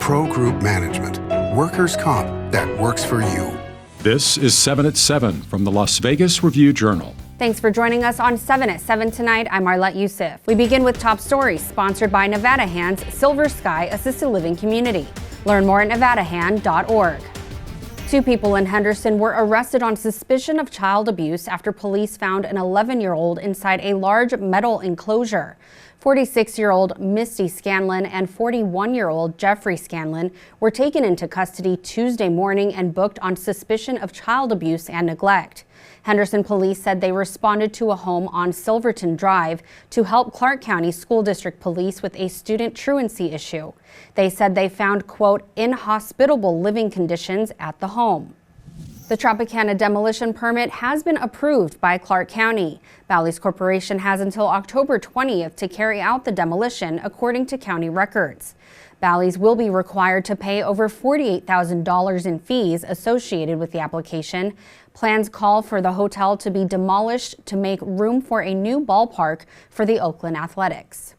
Pro Group Management. Workers' comp that works for you. This is 7 at 7 from the Las Vegas Review-Journal. Thanks for joining us on 7 at 7 tonight. I'm Arlette Youssef. We begin with top stories sponsored by Nevada Hand's Silver Sky Assisted Living Community. Learn more at nevadahand.org. 2 people in Henderson were arrested on suspicion of child abuse after police found an 11-year-old inside a large metal enclosure. 46-year-old Misty Scanlon and 41-year-old Jeffrey Scanlon were taken into custody Tuesday morning and booked on suspicion of child abuse and neglect. Henderson police said they responded to a home on Silverton Drive to help Clark County School District Police with a student truancy issue. They said they found, quote, inhospitable living conditions at the home. The Tropicana demolition permit has been approved by Clark County. Bally's Corporation has until October 20th to carry out the demolition, according to county records. Bally's will be required to pay over $48,000 in fees associated with the application. Plans call for the hotel to be demolished to make room for a new ballpark for the Oakland Athletics.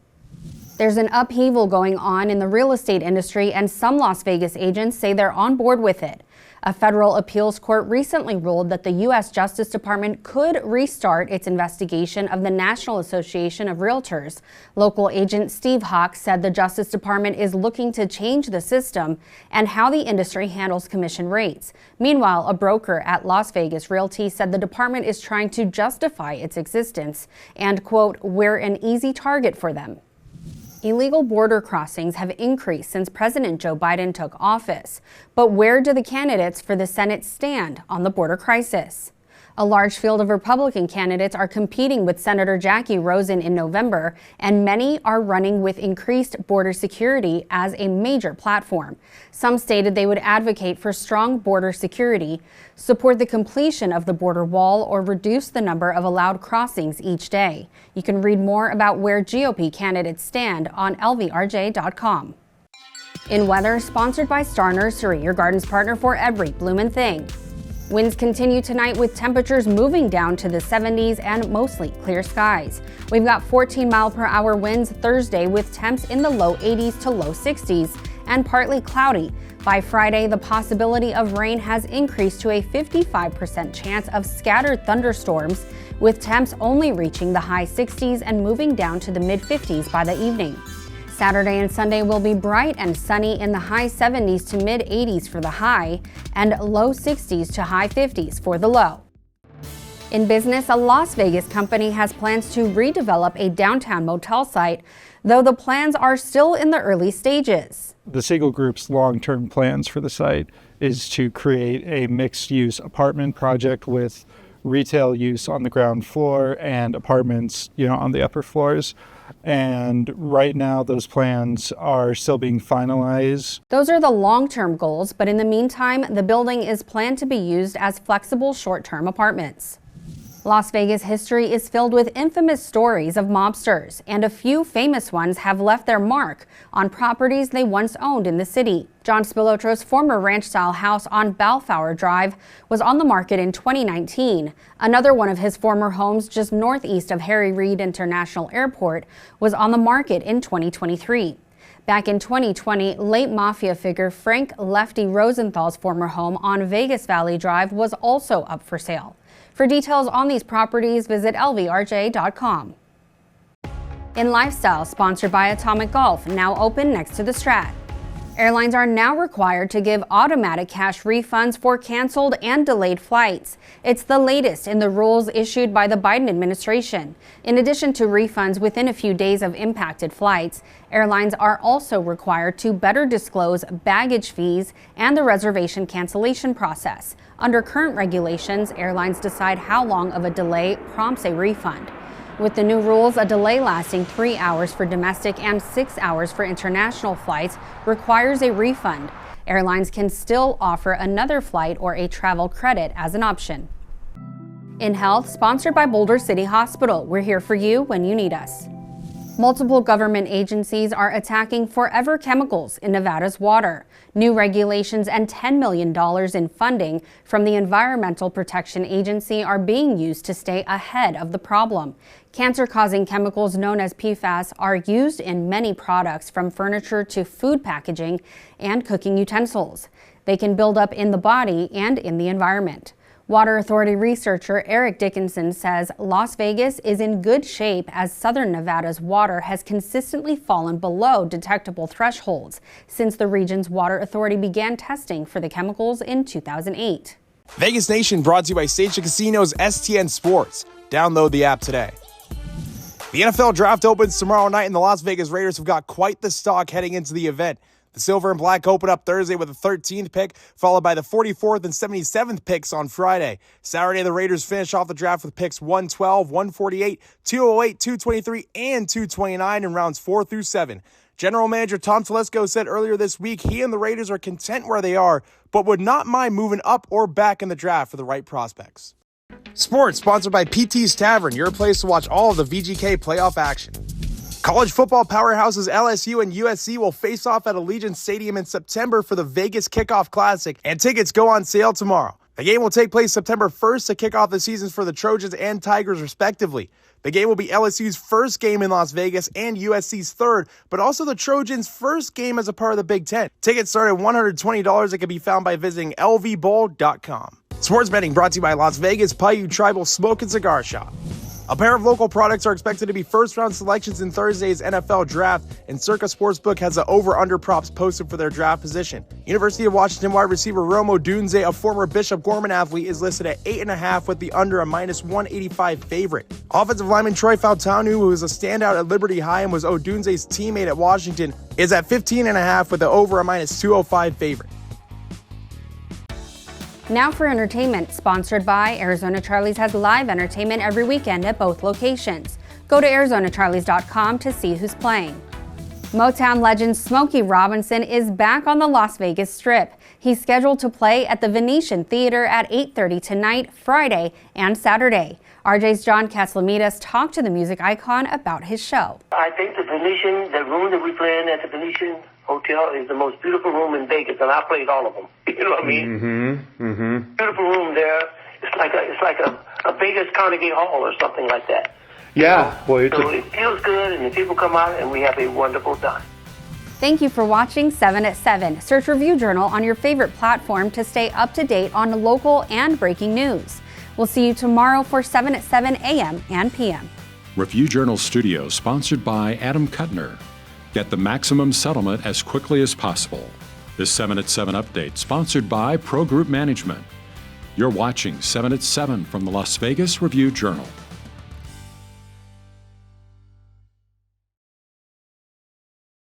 There's an upheaval going on in the real estate industry, and some Las Vegas agents say they're on board with it. A federal appeals court recently ruled that the U.S. Justice Department could restart its investigation of the National Association of Realtors. Local agent Steve Hawk said the Justice Department is looking to change the system and how the industry handles commission rates. Meanwhile, a broker at Las Vegas Realty said the department is trying to justify its existence and, quote, we're an easy target for them. Illegal border crossings have increased since President Joe Biden took office. But where do the candidates for the Senate stand on the border crisis? A large field of Republican candidates are competing with Senator Jackie Rosen in November, and many are running with increased border security as a major platform. Some stated they would advocate for strong border security, support the completion of the border wall, or reduce the number of allowed crossings each day. You can read more about where GOP candidates stand on lvrj.com. In weather, sponsored by Star Nursery, your garden's partner for every bloomin' thing. Winds continue tonight with temperatures moving down to the 70s and mostly clear skies. We've got 14-mile-per-hour winds Thursday with temps in the low 80s to low 60s and partly cloudy. By Friday, the possibility of rain has increased to a 55% chance of scattered thunderstorms, with temps only reaching the high 60s and moving down to the mid-50s by the evening. Saturday and Sunday will be bright and sunny in the high 70s to mid 80s for the high and low 60s to high 50s for the low. In business, a Las Vegas company has plans to redevelop a downtown motel site, though the plans are still in the early stages. The Siegel Group's long-term plans for the site is to create a mixed-use apartment project with retail use on the ground floor and apartments, on the upper floors. And right now, those plans are still being finalized. Those are the long-term goals, but in the meantime, the building is planned to be used as flexible short-term apartments. Las Vegas history is filled with infamous stories of mobsters, and a few famous ones have left their mark on properties they once owned in the city. John Spilotro's former ranch-style house on Balfour Drive was on the market in 2019. Another one of his former homes just northeast of Harry Reid International Airport was on the market in 2023. Back in 2020, late mafia figure Frank Lefty Rosenthal's former home on Vegas Valley Drive was also up for sale. For details on these properties, visit lvrj.com. In lifestyle, sponsored by Atomic Golf, now open next to the Strat. Airlines are now required to give automatic cash refunds for canceled and delayed flights. It's the latest in the rules issued by the Biden administration. In addition to refunds within a few days of impacted flights, airlines are also required to better disclose baggage fees and the reservation cancellation process. Under current regulations, airlines decide how long of a delay prompts a refund. With the new rules, a delay lasting 3 hours for domestic and 6 hours for international flights requires a refund. Airlines can still offer another flight or a travel credit as an option. In health, sponsored by Boulder City Hospital, we're here for you when you need us. Multiple government agencies are attacking forever chemicals in Nevada's water. New regulations and $10 million in funding from the Environmental Protection Agency are being used to stay ahead of the problem. Cancer-causing chemicals known as PFAS are used in many products, from furniture to food packaging and cooking utensils. They can build up in the body and in the environment. Water Authority researcher Eric Dickinson says Las Vegas is in good shape as Southern Nevada's water has consistently fallen below detectable thresholds since the region's Water Authority began testing for the chemicals in 2008. Vegas Nation brought to you by Station Casino's STN Sports. Download the app today. The NFL Draft opens tomorrow night, and the Las Vegas Raiders have got quite the stock heading into the event. The Silver and Black open up Thursday with the 13th pick, followed by the 44th and 77th picks on Friday. Saturday, the Raiders finish off the draft with picks 112, 148, 208, 223, and 229 in rounds 4 through 7. General Manager Tom Telesco said earlier this week he and the Raiders are content where they are, but would not mind moving up or back in the draft for the right prospects. Sports sponsored by PT's Tavern, your place to watch all of the VGK playoff action. College football powerhouses LSU and USC will face off at Allegiant Stadium in September for the Vegas Kickoff Classic, and tickets go on sale tomorrow. The game will take place September 1st to kick off the seasons for the Trojans and Tigers, respectively. The game will be LSU's first game in Las Vegas and USC's third, but also the Trojans' first game as a part of the Big Ten. Tickets start at $120 that can be found by visiting lvbowl.com. Sports betting brought to you by Las Vegas Paiute Tribal Smoke and Cigar Shop. A pair of local products are expected to be first-round selections in Thursday's NFL Draft, and Circa Sportsbook has the over-under props posted for their draft position. University of Washington wide receiver Rome Odunze, a former Bishop Gorman athlete, is listed at 8.5 with the under a -185 favorite. Offensive lineman Troy Fautanu, who is a standout at Liberty High and was Odunze's teammate at Washington, is at 15.5 with the over a -205 favorite. Now for entertainment, sponsored by Arizona Charlie's has live entertainment every weekend at both locations. Go to ArizonaCharlies.com to see who's playing. Motown legend Smokey Robinson is back on the Las Vegas Strip. He's scheduled to play at the Venetian Theater at 8:30 tonight, Friday, and Saturday. RJ's John Caslamidas talked to the music icon about his show. I think the Venetian, the room that we play in at the Venetian Hotel, is the most beautiful room in Vegas, and I played all of them. You know what I mean? Beautiful room there. It's like a Vegas Carnegie Hall or something like that. Yeah, boy, So it feels good, and the people come out, and we have a wonderful time. Thank you for watching 7 at 7. Search Review Journal on your favorite platform to stay up to date on local and breaking news. We'll see you tomorrow for 7 at 7 a.m. and p.m. Review Journal Studio, sponsored by Adam Kuttner. Get the maximum settlement as quickly as possible. This 7 at 7 update, sponsored by Pro Group Management. You're watching 7 at 7 from the Las Vegas Review Journal.